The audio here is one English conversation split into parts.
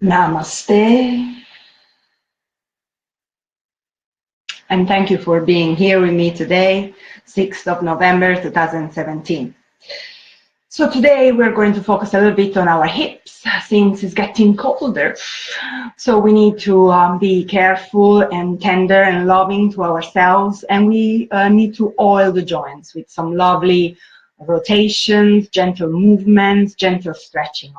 Namaste. And thank you for being here with me today, 6th of November 2017. So today we're going to focus a little bit on our hips since it's getting colder. So we need to be careful and tender and loving to ourselves, and we need to oil the joints with some lovely rotations, gentle movements, gentle stretching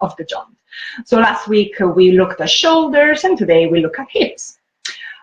of the joint. So last week we looked at shoulders and today we look at hips.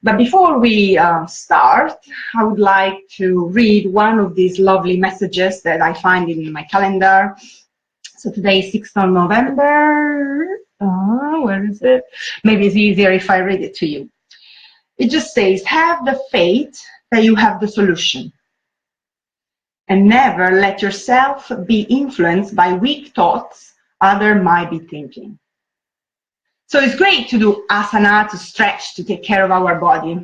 But before we start, I would like to read one of these lovely messages that I find in my calendar. So today is 6th of November. Where is it? Maybe it's easier if I read it to you. It just says, have the faith that you have the solution. And never let yourself be influenced by weak thoughts others might be thinking. So it's great to do asana, to stretch, to take care of our body.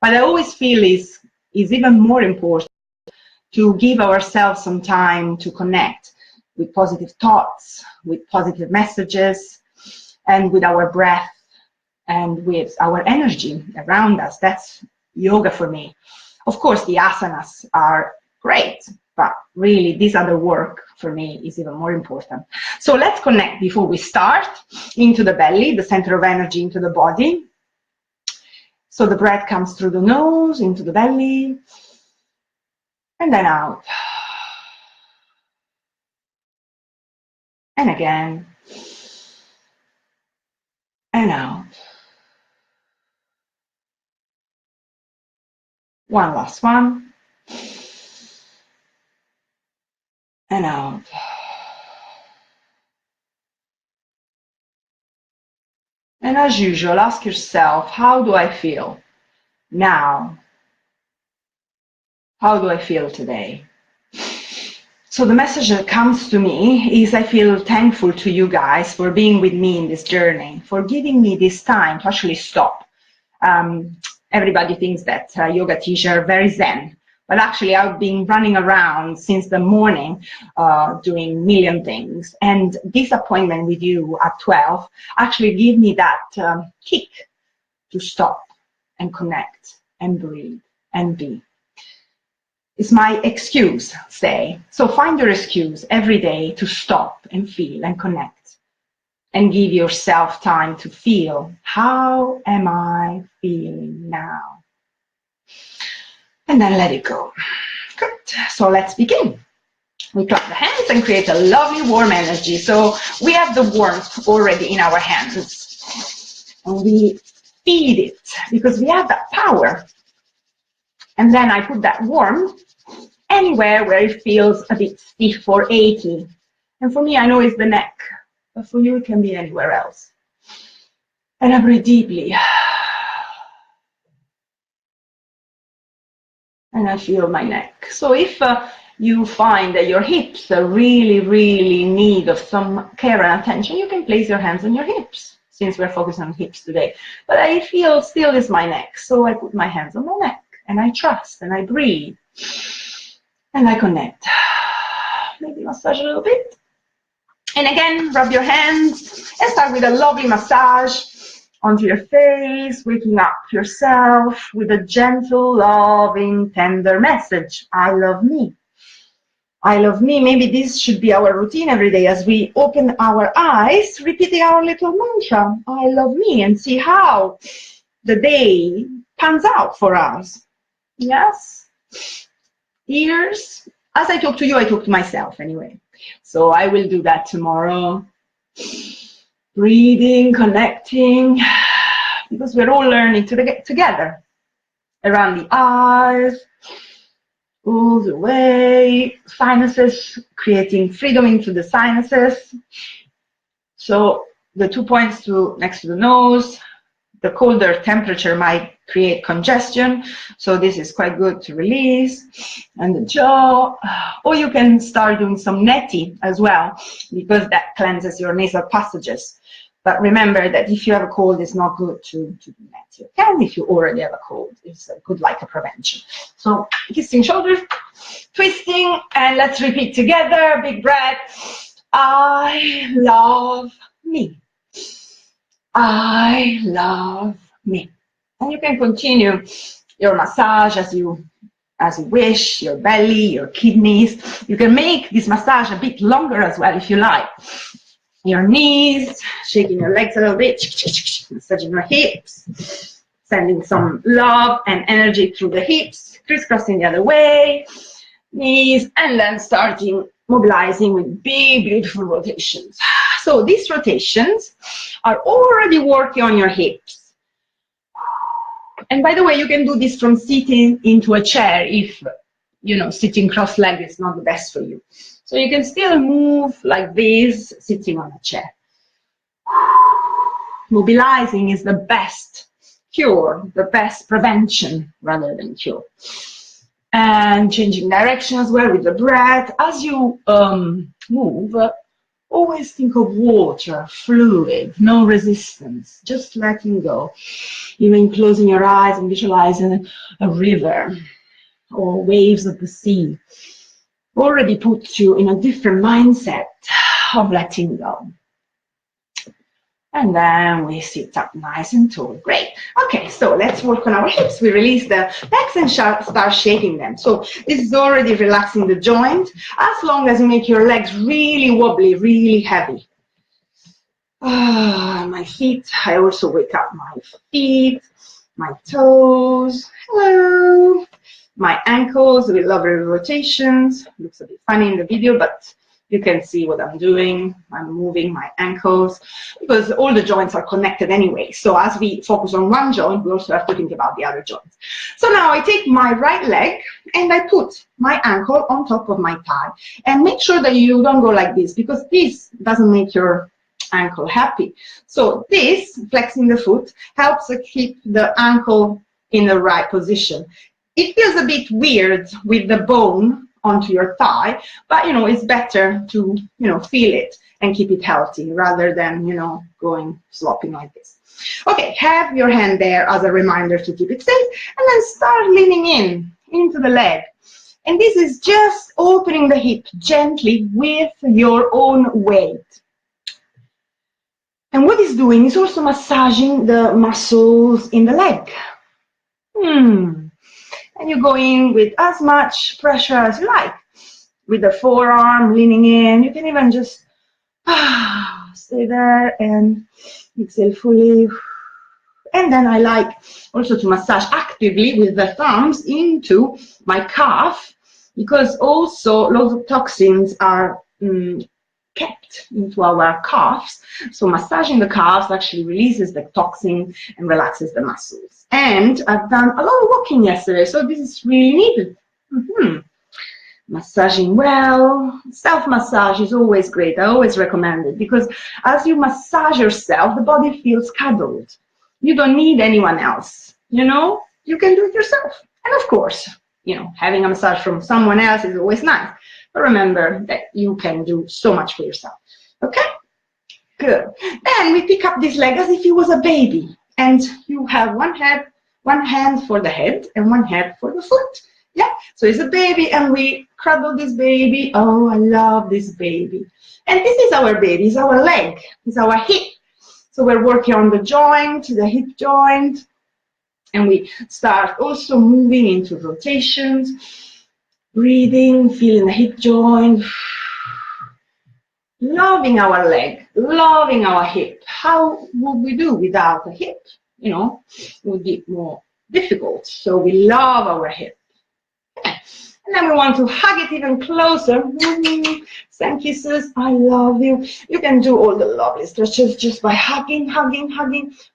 But I always feel is even more important to give ourselves some time to connect with positive thoughts, with positive messages, and with our breath and with our energy around us. That's yoga for me. Of course, the asanas are great, but really this other work for me is even more important. So let's connect before we start into the belly, the center of energy, into the body. So the breath comes through the nose, into the belly, and then out. And again, and out. One last one. And out. And as usual, ask yourself, how do I feel now? How do I feel today? So the message that comes to me is I feel thankful to you guys for being with me in this journey, for giving me this time to actually stop. Everybody thinks that yoga teachers are very zen. But actually, I've been running around since the morning doing a million things. And this appointment with you at 12 actually gave me that kick to stop and connect and breathe and be. It's my excuse, say. So find your excuse every day to stop and feel and connect. And give yourself time to feel, how am I feeling now? And then let it go. Good. So let's begin. We clap the hands and create a lovely warm energy. So we have the warmth already in our hands. And we feed it because we have that power. And then I put that warmth anywhere where it feels a bit stiff or achy. And for me, I know it's the neck. But for you, it can be anywhere else. And I breathe deeply. And I feel my neck. So if you find that your hips are really, really in need of some care and attention, you can place your hands on your hips, since we're focusing on hips today. But I feel still is my neck. So I put my hands on my neck, and I trust, and I breathe, and I connect. Maybe massage a little bit. And again, rub your hands, and start with a lovely massage onto your face, waking up yourself with a gentle, loving, tender message. I love me. I love me. Maybe this should be our routine every day as we open our eyes, repeating our little mantra, I love me, and see how the day pans out for us. Yes? Ears. As I talk to you, I talk to myself anyway. So I will do that tomorrow. Breathing, connecting, because we're all learning to get together. Around the eyes, all the way, sinuses, creating freedom into the sinuses. So the 2 points next to the nose, the colder temperature might create congestion. So this is quite good to release. And the jaw, or you can start doing some neti as well, because that cleanses your nasal passages. But remember that if you have a cold, it's not good to do that. You can if you already have a cold. It's good like a prevention. So kissing shoulders, twisting, and let's repeat together. Big breath. I love me. I love me. And you can continue your massage as you wish, your belly, your kidneys. You can make this massage a bit longer as well if you like. Your knees, shaking your legs a little bit, massaging your hips, sending some love and energy through the hips, crisscrossing the other way, knees, and then starting mobilizing with big, beautiful rotations. So these rotations are already working on your hips. And by the way, you can do this from sitting into a chair if, sitting cross-legged is not the best for you. So you can still move like this, sitting on a chair. Mobilizing is the best cure, the best prevention rather than cure. And changing direction as well with the breath. As you move, always think of water, fluid, no resistance, just letting go. Even closing your eyes and visualizing a river or waves of the sea already puts you in a different mindset of letting go. And then we sit up nice and tall. Great. Okay, so let's work on our hips. We release the legs and start shaking them. So this is already relaxing the joint, as long as you make your legs really wobbly, really heavy. My feet, I also wake up my feet, my toes, hello. My ankles with lovely rotations. Looks a bit funny in the video, but you can see what I'm doing. I'm moving my ankles because all the joints are connected anyway. So as we focus on one joint, we also have to think about the other joints. So now I take my right leg and I put my ankle on top of my thigh. And make sure that you don't go like this, because this doesn't make your ankle happy. So this, flexing the foot, helps to keep the ankle in the right position. It feels a bit weird with the bone onto your thigh, but it's better to feel it and keep it healthy rather than going sloppy like this. Okay, have your hand there as a reminder to keep it safe, and then start leaning in into the leg. And this is just opening the hip gently with your own weight. And what it's doing is also massaging the muscles in the leg. And you go in with as much pressure as you like. With the forearm leaning in, you can even just stay there and exhale fully. And then I like also to massage actively with the thumbs into my calf, because also lots of toxins are kept into our calves. So massaging the calves actually releases the toxin and relaxes the muscles. And I've done a lot of walking yesterday, so this is really needed. Massaging well. Self-massage is always great. I always recommend it, because as you massage yourself, the body feels cuddled. You don't need anyone else. You can do it yourself. And of course, having a massage from someone else is always nice. But remember that you can do so much for yourself. Okay? Good. Then we pick up this leg as if it was a baby. And you have one hand for the head and one hand for the foot. Yeah? So it's a baby and we cuddle this baby. Oh, I love this baby. And this is our baby. It's our leg. It's our hip. So we're working on the joint, the hip joint. And we start also moving into rotations. Breathing, feeling the hip joint, loving our leg, loving our hip. How would we do without a hip? It would be more difficult. So we love our hip. And then we want to hug it even closer. Send kisses. I love you. You can do all the lovely stretches just by hugging,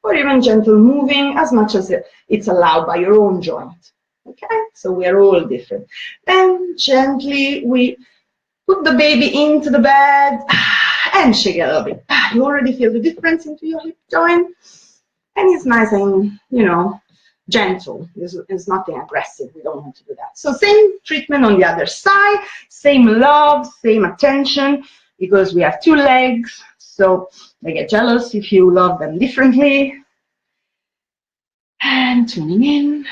or even gentle moving as much as it's allowed by your own joint. Okay, so we are all different. Then gently we put the baby into the bed and shake it a little bit. You already feel the difference into your hip joint. And it's nice and, gentle. It's nothing aggressive. We don't want to do that. So same treatment on the other side. Same love, same attention, because we have two legs. So they get jealous if you love them differently. And tuning in.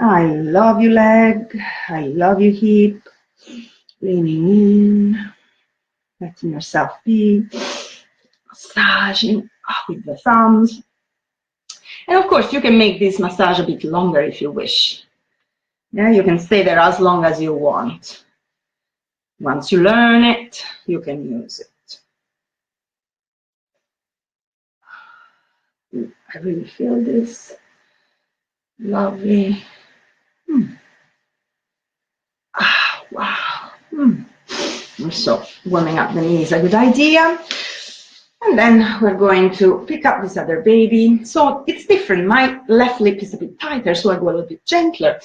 I love you, leg. I love you, hip. Leaning in, letting yourself be. massaging with the thumbs. And of course, you can make this massage a bit longer if you wish. Yeah, you can stay there as long as you want. Once you learn it, you can use it. I really feel this. Lovely. Wow. So warming up the knee is a good idea. And then we're going to pick up this other baby. So it's different. My left lip is a bit tighter, so I go a little bit gentler.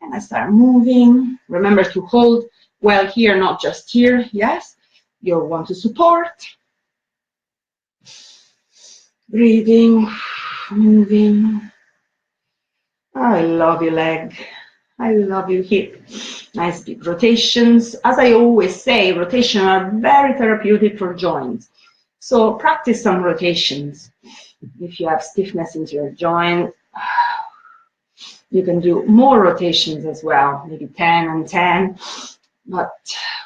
And I start moving. Remember to hold well here, not just here. Yes, you'll want to support. Breathing, moving. I love your leg. I love your hip. Nice big rotations. As I always say, rotations are very therapeutic for joints. So practice some rotations. If you have stiffness into your joint, you can do more rotations as well, maybe 10 and 10, but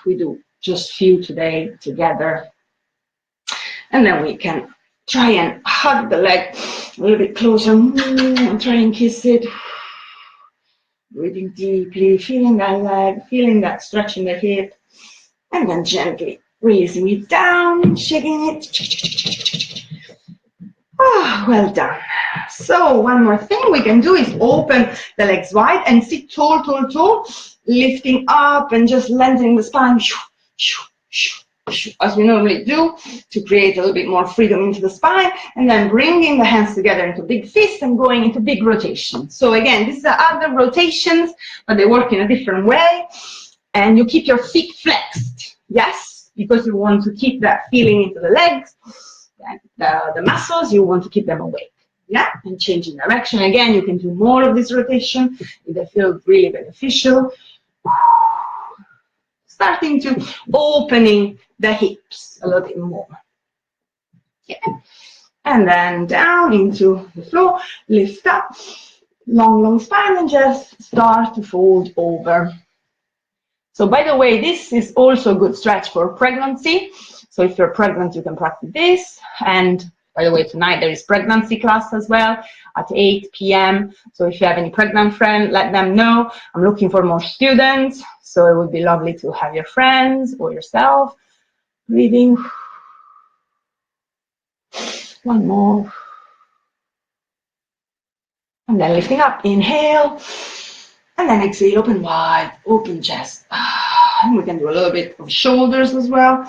we do just few today together. And then we can try and hug the leg a little bit closer and try and kiss it. Breathing deeply, feeling that leg, feeling that stretch in the hip, and then gently releasing it down, shaking it. Well done. So one more thing we can do is open the legs wide and sit tall, tall, tall, lifting up and just lengthening the spine, as we normally do, to create a little bit more freedom into the spine, and then bringing the hands together into big fists and going into big rotations. So again, these are other rotations, but they work in a different way, and you keep your feet flexed, yes, because you want to keep that feeling into the legs, the muscles, you want to keep them awake, yeah, and changing direction. Again, you can do more of this rotation if they feel really beneficial. Starting to opening the hips a little bit more. Yeah. And then down into the floor, lift up, long, long spine, and just start to fold over. So by the way, this is also a good stretch for pregnancy. So if you're pregnant, you can practice this. And by the way, tonight there is pregnancy class as well at 8 p.m. So if you have any pregnant friend, let them know. I'm looking for more students. So it would be lovely to have your friends or yourself. Breathing. One more. And then lifting up. Inhale. And then exhale, open wide, open chest. And we can do a little bit of shoulders as well.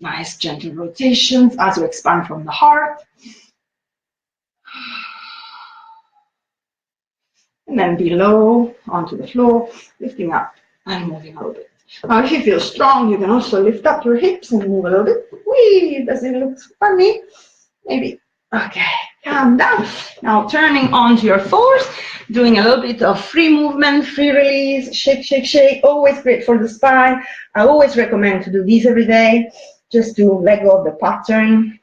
Nice gentle rotations as you expand from the heart. And then below, onto the floor, lifting up and moving a little bit. Now, if you feel strong, you can also lift up your hips and move a little bit. Whee! Does it look funny? Maybe. Okay, calm down. Now, turning onto your fours, doing a little bit of free movement, free release, shake, shake, shake. Always great for the spine. I always recommend to do these every day, just to let go of the pattern.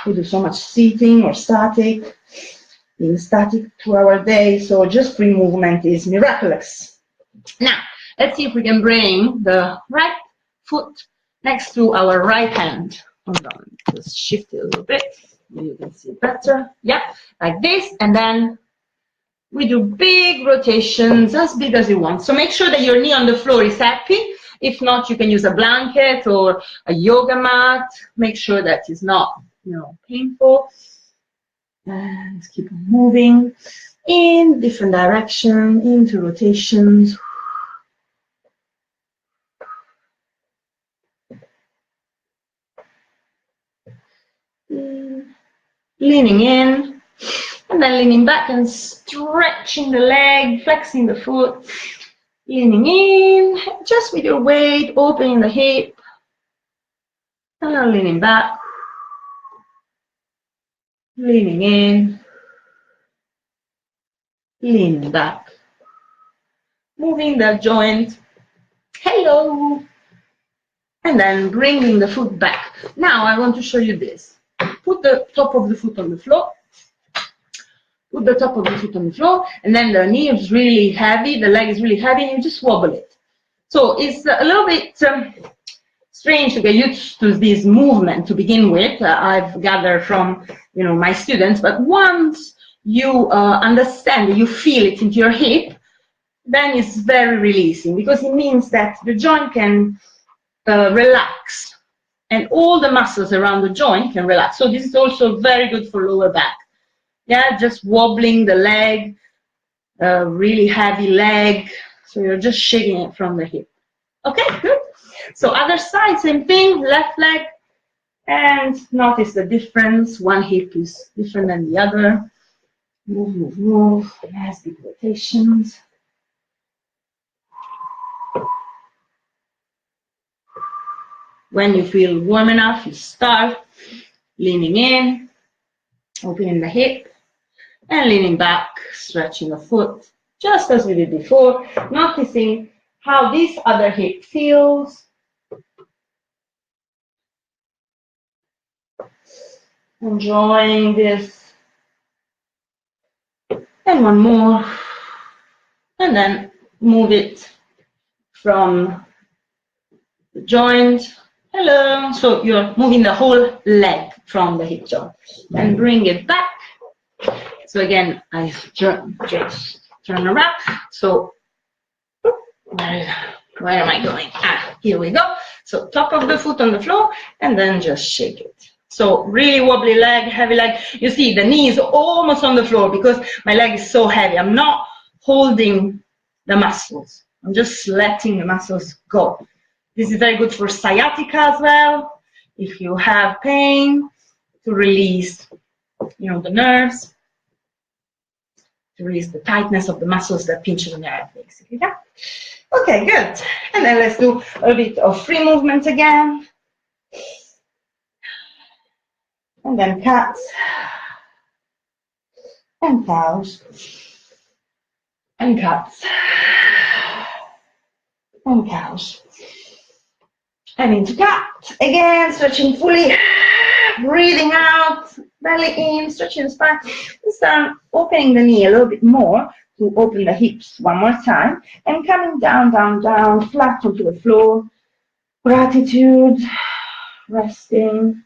We do so much seating or static, being static through our day, so just free movement is miraculous. Now, let's see if we can bring the right foot next to our right hand. Hold on, just shift it a little bit. You can see it better. Yeah, like this, and then we do big rotations, as big as you want. So make sure that your knee on the floor is happy. If not, you can use a blanket or a yoga mat. Make sure that it's not, painful. And keep moving in different direction, into rotations. Leaning in, and then leaning back and stretching the leg, flexing the foot. Leaning in, just with your weight, opening the hip. And then leaning back. Leaning in. Leaning back. Moving the joint. Hello. And then bringing the foot back. Now I want to show you this. Put the top of the foot on the floor. Put the top of the foot on the floor, and then the knee is really heavy, the leg is really heavy, and you just wobble it. So it's a little bit strange to get used to this movement to begin with. I've gathered from, my students, but once you understand, you feel it into your hip, then it's very releasing, because it means that the joint can relax, and all the muscles around the joint can relax. So this is also very good for lower back. Yeah, just wobbling the leg, really heavy leg, so you're just shaking it from the hip. Okay, good. So other side, same thing, left leg, and notice the difference. One hip is different than the other. Move, move, move. Yes, big rotations. When you feel warm enough, you start leaning in, opening the hip, and leaning back, stretching the foot, just as we did before, noticing how this other hip feels. Enjoying this. And one more. And then move it from the joint. Hello. So you're moving the whole leg from the hip joint. And bring it back. So again, I just turn around. So where am I going? Here we go. So top of the foot on the floor, and then just shake it. So really wobbly leg, heavy leg. You see the knee is almost on the floor because my leg is so heavy. I'm not holding the muscles. I'm just letting the muscles go. This is very good for sciatica as well. If you have pain, to release, the nerves, to release the tightness of the muscles that pinch the nerve, basically. Yeah. Okay, good. And then let's do a bit of free movement again. And then cats and cows and cats and cows. And into cat again, stretching fully, breathing out, belly in, stretching the spine. This time, opening the knee a little bit more to open the hips one more time, and coming down, down, down, flat onto the floor. Gratitude, resting.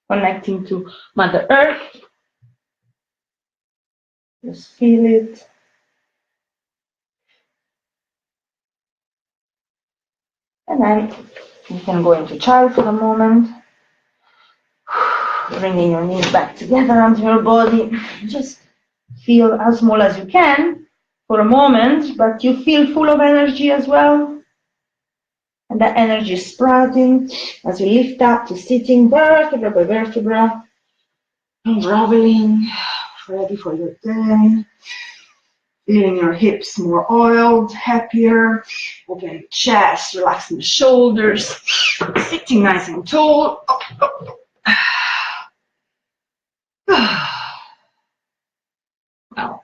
Connecting to Mother Earth. Just feel it. And then you can go into child for a moment. Bringing your knees back together onto your body. Just feel as small as you can for a moment, but you feel full of energy as well. And that energy is sprouting as you lift up to sitting vertebra by vertebra, unraveling, ready for your day. Feeling your hips more oiled, happier, opening the chest, relaxing the shoulders, sitting nice and tall. Well,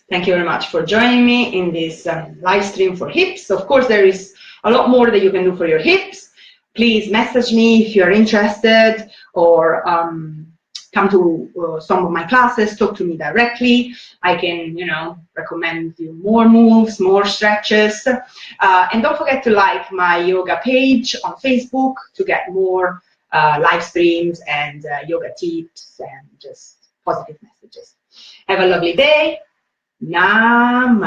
thank you very much for joining me in this live stream for hips. Of course, there is a lot more that you can do for your hips. Please message me if you're interested, or come to some of my classes, talk to me directly. I can, recommend you more moves, more stretches. And don't forget to like my yoga page on Facebook to get more live streams and yoga tips and just positive messages. Have a lovely day. Namaste.